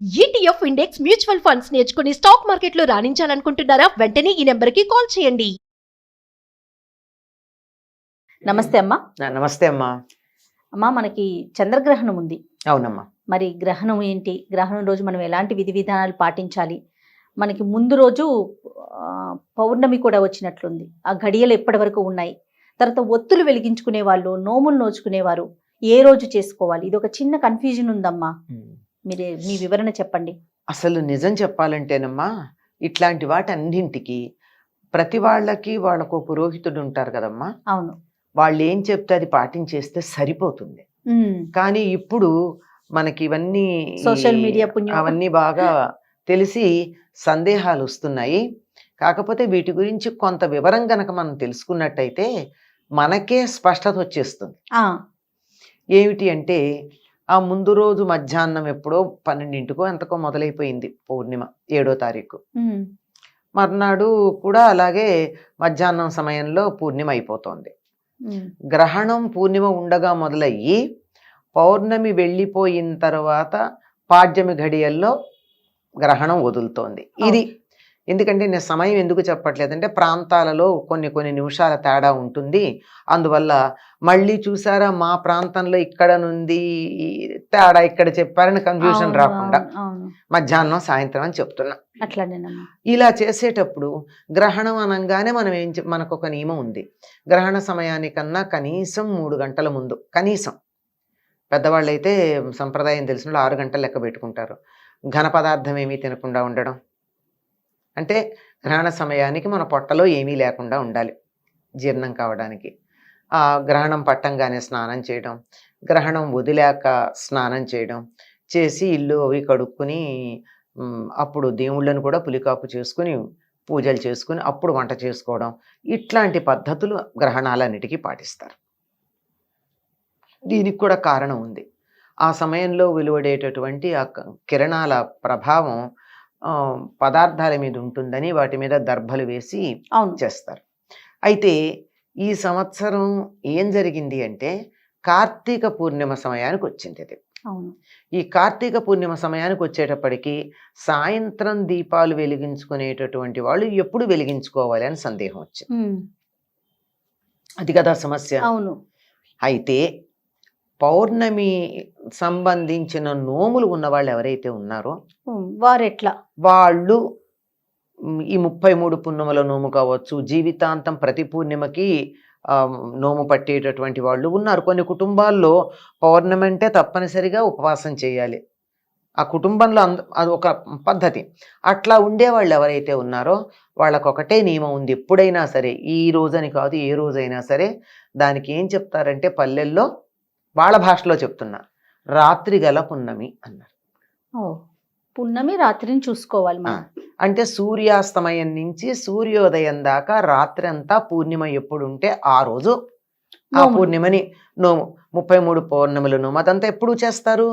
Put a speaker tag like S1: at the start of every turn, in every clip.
S1: ETF index mutual funds నేర్చుకుని stock మార్కెట్లో రాణించాలనుకుంటున్నారా? వెంటనే ఈ నెంబర్కి కాల్ చేయండి.
S2: నమస్తే అమ్మా.
S3: నమస్తే అమ్మా.
S2: అమ్మా, మనకి చంద్రగ్రహణం ఉంది.
S3: అవునమ్మా.
S2: మరి గ్రహణం ఏంటి? గ్రహణం రోజు మనం ఎలాంటి విధి విధానాలు పాటించాలి? మనకి ముందు రోజు పౌర్ణమి కూడా వచ్చినట్లుంది. ఆ ఘడియలు ఎప్పటి వరకు ఉన్నాయి? తర్వాత ఒత్తులు వెలిగించుకునే వాళ్ళు, నోములు నోచుకునేవారు ఏ రోజు చేసుకోవాలి? ఇది ఒక చిన్న కన్ఫ్యూజన్ ఉందమ్మా. మీరే మీ వివరణ చెప్పండి.
S3: అసలు నిజం చెప్పాలంటేనమ్మా, ఇట్లాంటి వాటన్నింటికి ప్రతి వాళ్ళకు పురోహితుడు ఉంటారు కదమ్మా.
S2: అవును.
S3: వాళ్ళు ఏం చెప్తే అది పాటించేస్తే సరిపోతుంది. కానీ ఇప్పుడు మనకి ఇవన్నీ
S2: సోషల్ మీడియా
S3: అవన్నీ బాగా తెలిసి సందేహాలు వస్తున్నాయి. కాకపోతే వీటి గురించి కొంత వివరం గనక మనం తెలుసుకున్నట్టయితే మనకే స్పష్టత వచ్చేస్తుంది. ఏమిటి అంటే, ఆ ముందు రోజు మధ్యాహ్నం ఎప్పుడో 12 ఎంతకో మొదలైపోయింది పౌర్ణిమ, 7వ తారీఖు. మర్నాడు కూడా అలాగే మధ్యాహ్నం సమయంలో పూర్ణిమ అయిపోతోంది. గ్రహణం పూర్ణిమ ఉండగా మొదలయ్యి పౌర్ణమి వెళ్ళిపోయిన తర్వాత పాడ్యమి ఘడియల్లో గ్రహణం వదులుతోంది. ఇది ఎందుకంటే నేను సమయం ఎందుకు చెప్పట్లేదంటే, ప్రాంతాలలో కొన్ని నిమిషాల తేడా ఉంటుంది. అందువల్ల మళ్ళీ చూసారా మా ప్రాంతంలో ఇక్కడ నుండి తేడా ఇక్కడ చెప్పారని కన్ఫ్యూజన్ రాకుండా మధ్యాహ్నం సాయంత్రం అని చెప్తున్నా. ఇలా చేసేటప్పుడు గ్రహణం అనగానే మనకు ఒక నియమం ఉంది. గ్రహణ సమయానికన్నా కనీసం 3 గంటల ముందు, కనీసం పెద్దవాళ్ళు అయితే సంప్రదాయం తెలిసిన 6 గంటలు లెక్క పెట్టుకుంటారు. ఘన పదార్థం ఏమీ తినకుండా ఉండడం, అంటే గ్రహణ సమయానికి మన పొట్టలో ఏమీ లేకుండా ఉండాలి జీర్ణం కావడానికి. ఆ గ్రహణం పట్టంగానే స్నానం చేయడం, గ్రహణం వదిలాక స్నానం చేయడం, చేసి ఇల్లు అవి కడుక్కుని అప్పుడు దేవుళ్ళను కూడా పులికాపు చేసుకుని పూజలు చేసుకుని అప్పుడు వంట చేసుకోవడం, ఇట్లాంటి పద్ధతులు గ్రహణాలన్నిటికీ పాటిస్తారు. దీనికి కూడా కారణం ఉంది. ఆ సమయంలో వెలువడేటటువంటి ఆ కిరణాల ప్రభావం పదార్థాల మీద ఉంటుందని వాటి మీద దర్భలు వేసి చేస్తారు. అయితే ఈ సంవత్సరం ఏం జరిగింది అంటే, కార్తీక పూర్ణిమ సమయానికి వచ్చింది అది. ఈ కార్తీక పూర్ణిమ సమయానికి వచ్చేటప్పటికి సాయంత్రం దీపాలు వెలిగించుకునేటటువంటి వాళ్ళు ఎప్పుడు వెలిగించుకోవాలి అని సందేహం వచ్చింది. అది కదా సమస్య.
S2: అవును.
S3: అయితే పౌర్ణమి సంబంధించిన నోములు ఉన్న వాళ్ళు ఎవరైతే ఉన్నారో వాళ్ళు ఈ 33 పున్నముల నోము కావచ్చు, జీవితాంతం ప్రతి పూర్ణిమకి నోము పట్టేటటువంటి వాళ్ళు ఉన్నారు. కొన్ని కుటుంబాల్లో పౌర్ణమి అంటే తప్పనిసరిగా ఉపవాసం చేయాలి. ఆ కుటుంబంలో అది ఒక పద్ధతి. అట్లా ఉండేవాళ్ళు ఎవరైతే ఉన్నారో వాళ్ళకొకటే నియమం ఉంది. ఎప్పుడైనా సరే, ఈ రోజని కాదు ఏ రోజైనా సరే, దానికి ఏం చెప్తారంటే పల్లెల్లో వాళ్ళ భాషలో చెప్తున్నా, రాత్రి గల పున్నమి అన్నారు.
S2: పున్నమి రాత్రిని చూసుకోవాలి.
S3: అంటే సూర్యాస్తమయం నుంచి సూర్యోదయం దాకా రాత్రి అంతా పూర్ణిమ ఎప్పుడు ఉంటే ఆ రోజు ఆ పూర్ణిమని నోము. 33 పౌర్ణముల నోము అదంతా ఎప్పుడు చేస్తారు?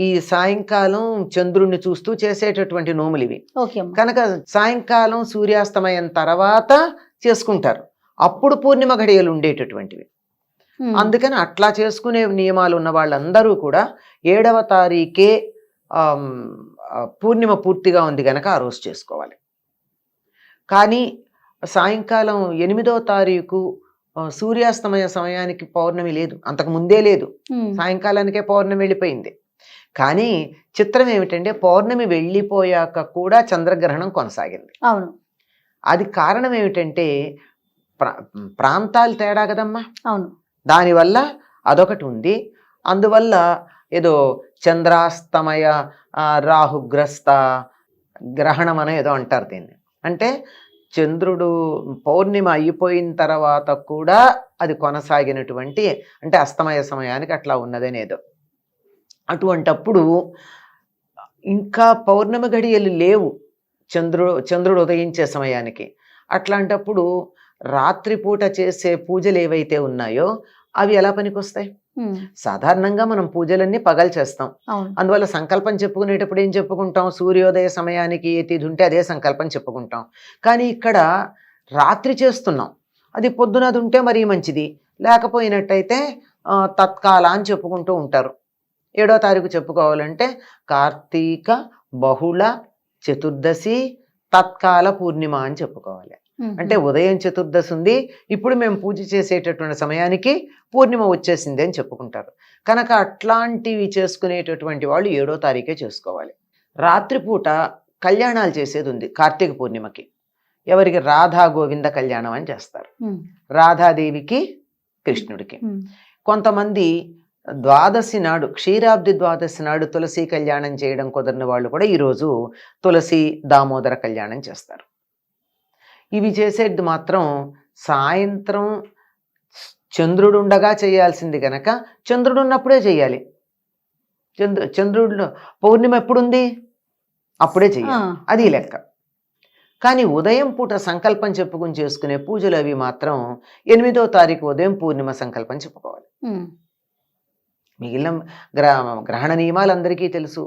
S3: ఈ సాయంకాలం చంద్రుణ్ణి చూస్తూ చేసేటటువంటి నోములు ఇవి కనుక సాయంకాలం సూర్యాస్తమయం తర్వాత చేసుకుంటారు. అప్పుడు పూర్ణిమ ఘడియలు ఉండేటటువంటివి. అందుకని అట్లా చేసుకునే నియమాలు ఉన్న వాళ్ళందరూ కూడా 7వ తారీఖే పూర్ణిమ పూర్తిగా ఉంది కనుక ఆ రోజు చేసుకోవాలి. కానీ సాయంకాలం 8వ తారీఖు సూర్యాస్తమయ సమయానికి పౌర్ణమి లేదు, అంతకు ముందే లేదు, సాయంకాలానికే పౌర్ణమి వెళ్ళిపోయింది. కానీ చిత్రం ఏమిటంటే, పౌర్ణమి వెళ్ళిపోయాక కూడా చంద్రగ్రహణం కొనసాగింది.
S2: అవును.
S3: అది కారణం ఏమిటంటే ప్రాంతాలు తేడా కదమ్మా.
S2: అవును.
S3: దానివల్ల అదొకటి ఉంది. అందువల్ల ఏదో చంద్రాస్తమయ రాహుగ్రస్త గ్రహణం అని ఏదో అంటారు దీన్ని. అంటే చంద్రుడు పౌర్ణిమ అయిపోయిన తర్వాత కూడా అది కొనసాగినటువంటి, అంటే అస్తమయ సమయానికి అట్లా ఉన్నదనేదో. అటువంటప్పుడు ఇంకా పౌర్ణమి ఘడియలు లేవు చంద్రుడు ఉదయించే సమయానికి. అట్లాంటప్పుడు రాత్రిపూట చేసే పూజలు ఏవైతే ఉన్నాయో అవి ఎలా పనికొస్తాయి? సాధారణంగా మనం పూజలన్నీ పగలు చేస్తాం. అందువల్ల సంకల్పం చెప్పుకునేటప్పుడు ఏం చెప్పుకుంటాం? సూర్యోదయ సమయానికి ఏ తిథి ఉంటే అదే సంకల్పం చెప్పుకుంటాం. కానీ ఇక్కడ రాత్రి చేస్తున్నాం. అది పొద్దునది ఉంటే మరీ మంచిది, లేకపోయినట్టయితే తత్కాల అని చెప్పుకుంటూ ఉంటారు. 7వ తారీఖు చెప్పుకోవాలంటే కార్తీక బహుళ చతుర్దశి తత్కాల పూర్ణిమ అని చెప్పుకోవాలి. అంటే ఉదయం చతుర్దశి ఉంది, ఇప్పుడు మేము పూజ చేసేటటువంటి సమయానికి పూర్ణిమ వచ్చేసింది అని చెప్పుకుంటారు. కనుక అట్లాంటివి చేసుకునేటటువంటి వాళ్ళు 7వ తారీఖే చేసుకోవాలి. రాత్రిపూట కళ్యాణాలు చేసేది ఉంది కార్తీక పూర్ణిమకి. ఎవరికి? రాధా గోవింద కళ్యాణం అని చేస్తారు. రాధాదేవికి కృష్ణుడికి. కొంతమంది ద్వాదశి నాడు, క్షీరాబ్ది ద్వాదశి నాడు తులసి కళ్యాణం చేయడం కుదరని వాళ్ళు కూడా ఈరోజు తులసి దామోదర కళ్యాణం చేస్తారు. ఇవి చేసేది మాత్రం సాయంత్రం చంద్రుడు ఉండగా చేయాల్సింది కనుక చంద్రుడు ఉన్నప్పుడే చేయాలి. చంద్రుడు పౌర్ణిమ ఎప్పుడుంది అప్పుడే చేయాలి, అది లెక్క. కానీ ఉదయం పూట సంకల్పం చెప్పుకుని చేసుకునే పూజలు అవి మాత్రం 8వ తారీఖు ఉదయం పూర్ణిమ సంకల్పం చెప్పుకోవాలి. మిగిలిన గ్రహణ నియమాలు అందరికీ తెలుసు.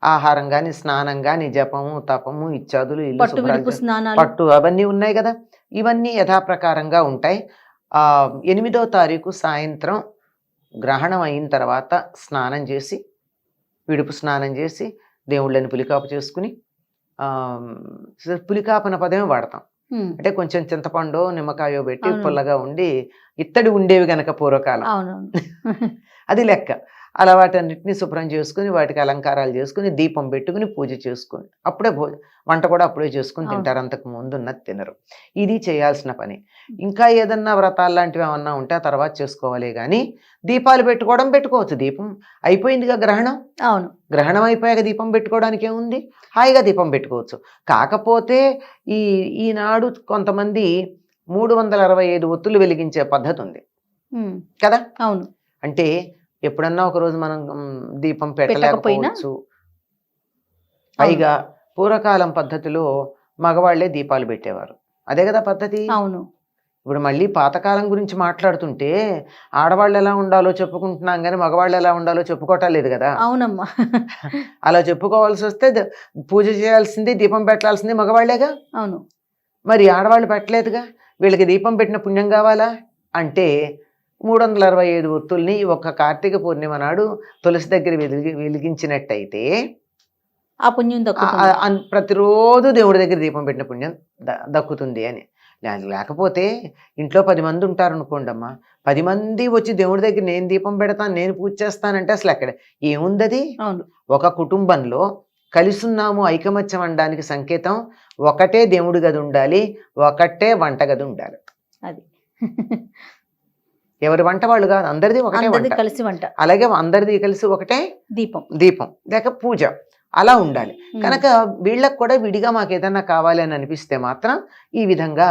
S3: ఆహారం కానీ, స్నానం కానీ, జపము, తపము, ఇత్యాదులు, పట్టు అవన్నీ ఉన్నాయి కదా. ఇవన్నీ యథాప్రకారంగా ఉంటాయి. 8వ తారీఖు సాయంత్రం గ్రహణం అయిన తర్వాత స్నానం చేసి, విడుపు స్నానం చేసి, దేవుళ్ళని పులికాపు చేసుకుని, పులికాపన పదమే వాడతాం. అంటే కొంచెం చింతపండు నిమ్మకాయో పెట్టి పుల్లగా ఉండి, ఇత్తడి ఉండేవి గనక పూర్వకాలం, అది లెక్క. అలా వాటన్నిటిని శుభ్రం చేసుకుని, వాటికి అలంకారాలు చేసుకుని, దీపం పెట్టుకుని, పూజ చేసుకుని, అప్పుడే వంట కూడా అప్పుడే చేసుకుని తింటారు. అంతకు ముందు ఉన్నది తినరు. ఇది చేయాల్సిన పని. ఇంకా ఏదన్నా వ్రతాలు లాంటివి ఏమన్నా ఉంటే ఆ తర్వాత చేసుకోవాలి. కానీ దీపాలు పెట్టుకోవచ్చు. దీపం అయిపోయిందిగా గ్రహణం. అవును, గ్రహణం అయిపోయాక దీపం పెట్టుకోవడానికి ఏముంది? హాయిగా దీపం పెట్టుకోవచ్చు. కాకపోతే ఈనాడు కొంతమంది 365 ఒత్తులు వెలిగించే పద్ధతి ఉంది కదా. అవును, అంటే ఎప్పుడన్నా ఒకరోజు మనం దీపం పెట్టలేకపోవచ్చు. పైగా పూర్వకాలం పద్ధతిలో మగవాళ్లే దీపాలు పెట్టేవారు. అదే కదా పద్ధతి. అవును. ఇప్పుడు మళ్ళీ పాతకాలం గురించి మాట్లాడుతుంటే ఆడవాళ్ళు ఎలా ఉండాలో చెప్పుకుంటున్నాం కానీ మగవాళ్ళు ఎలా ఉండాలో చెప్పుకోవటం లేదు కదా. అవునమ్మా. అలా చెప్పుకోవాల్సి వస్తే పూజ చేయాల్సింది, దీపం పెట్టాల్సింది మగవాళ్లేగా. అవును. మరి ఆడవాళ్ళు పెట్టలేదుగా, వీళ్ళకి దీపం పెట్టిన పుణ్యం కావాలా అంటే 365 ఒత్తుల్ని ఒక కార్తీక పూర్ణిమ నాడు తులసి దగ్గర వెలిగించినట్టయితే ఆ పుణ్యం ప్రతిరోజు దేవుడి దగ్గర దీపం పెట్టిన పుణ్యం దక్కుతుంది అని. లేకపోతే ఇంట్లో 10 మంది ఉంటారు అనుకోండి అమ్మా, 10 మంది వచ్చి దేవుడి దగ్గర నేను దీపం పెడతాను, నేను పూజ చేస్తానంటే అసలు ఎక్కడ ఏముందది? ఒక కుటుంబంలో కలిసున్నాము, ఐకమత్యం అనడానికి సంకేతం ఒకటే దేవుడి గది ఉండాలి, ఒకటే వంట గది ఉండాలి. అది ఎవరి వంట వాళ్ళు కాదు, అందరిది ఒకటే కలిసి వంట. అలాగే అందరిది కలిసి ఒకటే దీపం లేక పూజ అలా ఉండాలి. కనుక వీళ్ళకు కూడా విడిగా మాకు ఏదన్నా కావాలి అని అనిపిస్తే మాత్రం ఈ విధంగా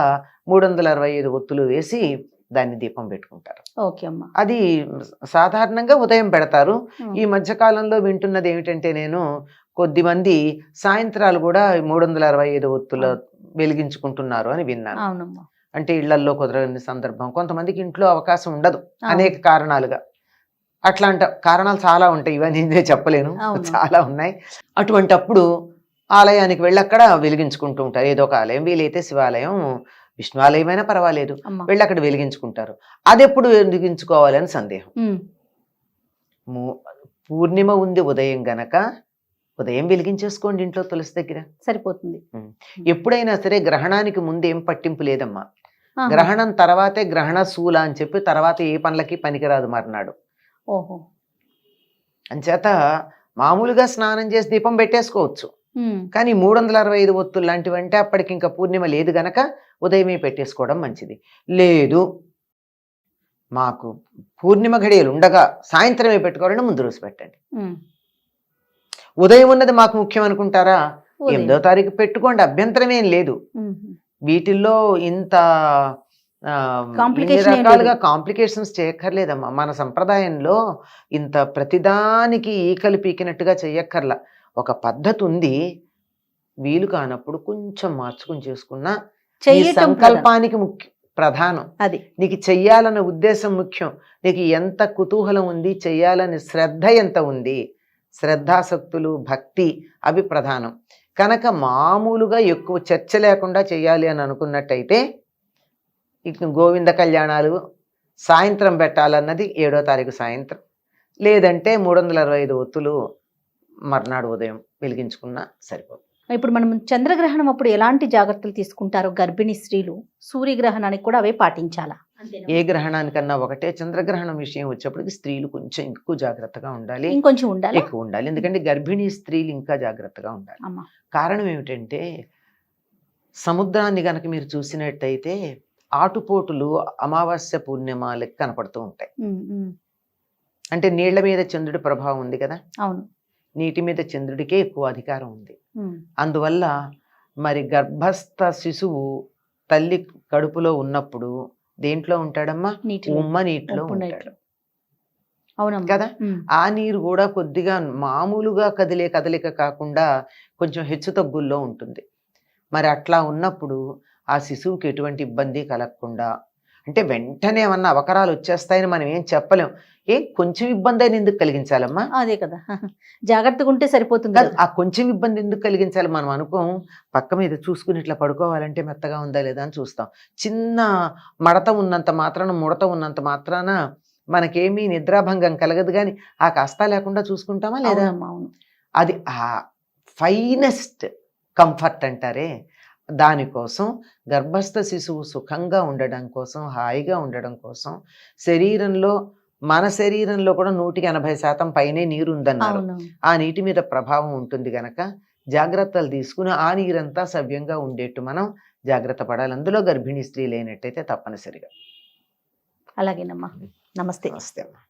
S3: 365 ఒత్తులు వేసి దాన్ని దీపం పెట్టుకుంటారు. అది సాధారణంగా ఉదయం పెడతారు. ఈ మధ్యకాలంలో వింటున్నది ఏమిటంటే, నేను కొద్దిమంది సాయంత్రాలు కూడా 365 ఒత్తులు వెలిగించుకుంటున్నారు అని విన్నాను. అంటే ఇళ్లల్లో కుదరని సందర్భం, కొంతమందికి ఇంట్లో అవకాశం ఉండదు అనేక కారణాలుగా. అట్లాంటి కారణాలు చాలా ఉంటాయి, ఇవన్నీ నేను చెప్పలేను, చాలా ఉన్నాయి. అటువంటప్పుడు ఆలయానికి వెళ్ళి అక్కడ వెలిగించుకుంటూ ఉంటారు. ఏదో ఒక ఆలయం, వీలైతే శివాలయం, విష్ణు అయినా పర్వాలేదు, వెళ్ళి అక్కడ వెలిగించుకుంటారు. అది ఎప్పుడు వెలిగించుకోవాలని సందేహం. పూర్ణిమ ఉంది ఉదయం గనక ఉదయం వెలిగించేసుకోండి ఇంట్లో తులసి దగ్గర, సరిపోతుంది. ఎప్పుడైనా సరే గ్రహణానికి ముందు ఏం పట్టింపు లేదమ్మా. గ్రహణం తర్వాతే గ్రహణ శూల అని చెప్పి తర్వాత ఏ పనులకి పనికిరాదు మర్నాడు. ఓహో. అంచేత మామూలుగా స్నానం చేసి దీపం పెట్టేసుకోవచ్చు. కానీ 365 ఒత్తులు లాంటివంటే అప్పటికి ఇంకా పూర్ణిమ లేదు గనక ఉదయమే పెట్టేసుకోవడం మంచిది. లేదు మాకు పూర్ణిమ ఘడియలు ఉండగా సాయంత్రమే పెట్టుకోవాలంటే ముందు రోజు పెట్టండి. ఉదయం ఉన్నది మాకు ముఖ్యం అనుకుంటారా, 8వ తారీఖు పెట్టుకోండి, అభ్యంతరం ఏం లేదు. వీటిల్లో ఇంత రకాలుగా కాంప్లికేషన్స్ చేయక్కర్లేదమ్మా. మన సంప్రదాయంలో ఇంత ప్రతిదానికి ఈకలు పీకినట్టుగా చెయ్యక్కర్లా. ఒక పద్ధతి ఉంది, వీలు కానప్పుడు కొంచెం మార్చుకుని చేసుకున్నా సంకల్పానికి ముఖ్యం, ప్రధానం. అది నీకు చెయ్యాలన్న ఉద్దేశం ముఖ్యం. నీకు ఎంత కుతూహలం ఉంది, చెయ్యాలని శ్రద్ధ ఎంత ఉంది, శ్రద్ధాసక్తులు, భక్తి అవి ప్రధానం. కనుక మామూలుగా ఎక్కువ చర్చ లేకుండా చేయాలి అని అనుకున్నట్టయితే ఇక గోవింద కళ్యాణాలు సాయంత్రం పెట్టాలన్నది 7వ తారీఖు సాయంత్రం, లేదంటే 365 ఒత్తులు మర్నాడు ఉదయం వెలిగించుకున్నా సరిపోతుంది.
S2: ఇప్పుడు మనం చంద్రగ్రహణం అప్పుడు ఎలాంటి జాగ్రత్తలు తీసుకుంటారో గర్భిణీ స్త్రీలు, సూర్యగ్రహణానికి కూడా అవే పాటించాలా?
S3: ఏ గ్రహణానికన్నా ఒకటే, చంద్రగ్రహణం విషయం వచ్చేప్పటికి స్త్రీలు కొంచెం ఎక్కువ జాగ్రత్తగా ఉండాలి,
S2: ఇంకొంచెం ఉండాలి,
S3: ఎక్కువ ఉండాలి. ఎందుకంటే గర్భిణీ స్త్రీలు ఇంకా జాగ్రత్తగా ఉండాలి.
S2: అమ్మా.
S3: కారణం ఏమిటంటే సముద్రాన్ని గనక మీరు చూసినట్టయితే ఆటుపోటులు అమావాస్య పూర్ణిమాలకి కనపడుతూ ఉంటాయి. అంటే నీళ్ల మీద చంద్రుడి ప్రభావం ఉంది కదా,
S2: అవును,
S3: నీటి మీద చంద్రుడికే ఎక్కువ అధికారం ఉంది. అందువల్ల మరి గర్భస్థ శిశువు తల్లి కడుపులో ఉన్నప్పుడు దేంట్లో ఉంటాడమ్మా? ఉమ్మ నీటిలో ఉంటాడు కదా. ఆ నీరు కూడా కొద్దిగా మామూలుగా కదిలే కదలిక కాకుండా కొంచెం హెచ్చు తగ్గుల్లో ఉంటుంది. మరి అట్లా ఉన్నప్పుడు ఆ శిశువుకి ఎటువంటి ఇబ్బంది కలగకుండా, అంటే వెంటనే ఏమన్నా అవకరాలు వచ్చేస్తాయని మనం ఏం చెప్పలేం. కొంచెం ఇబ్బంది అయినా ఎందుకు కలిగించాలమ్మా?
S2: అదే కదా, జాగ్రత్తగా ఉంటే సరిపోతుంది.
S3: ఆ కొంచెం ఇబ్బంది ఎందుకు కలిగించాలి? మనం అనుకోం, పక్క మీద చూసుకుని ఇట్లా పడుకోవాలంటే మెత్తగా ఉందా లేదా అని చూస్తాం. చిన్న మడత ఉన్నంత మాత్రాన, ముడత ఉన్నంత మాత్రాన మనకేమీ నిద్రాభంగం కలగదు, కానీ ఆ కాస్త లేకుండా చూసుకుంటామా లేదా? అది ఆ ఫైనెస్ట్ కంఫర్ట్ అంటారే, దానికోసం గర్భస్థ శిశువు సుఖంగా ఉండడం కోసం, హాయిగా ఉండడం కోసం శరీరంలో, మన శరీరంలో కూడా 180% పైనే నీరు ఉందన్నారు. ఆ నీటి మీద ప్రభావం ఉంటుంది గనక జాగ్రత్తలు తీసుకుని ఆ నీరంతా సవ్యంగా ఉండేట్టు మనం జాగ్రత్త పడాలి. అందులో గర్భిణీ స్త్రీ లేనట్టయితే తప్పనిసరిగా.
S2: అలాగేనమ్మా. నమస్తే.
S3: నమస్తే అమ్మా.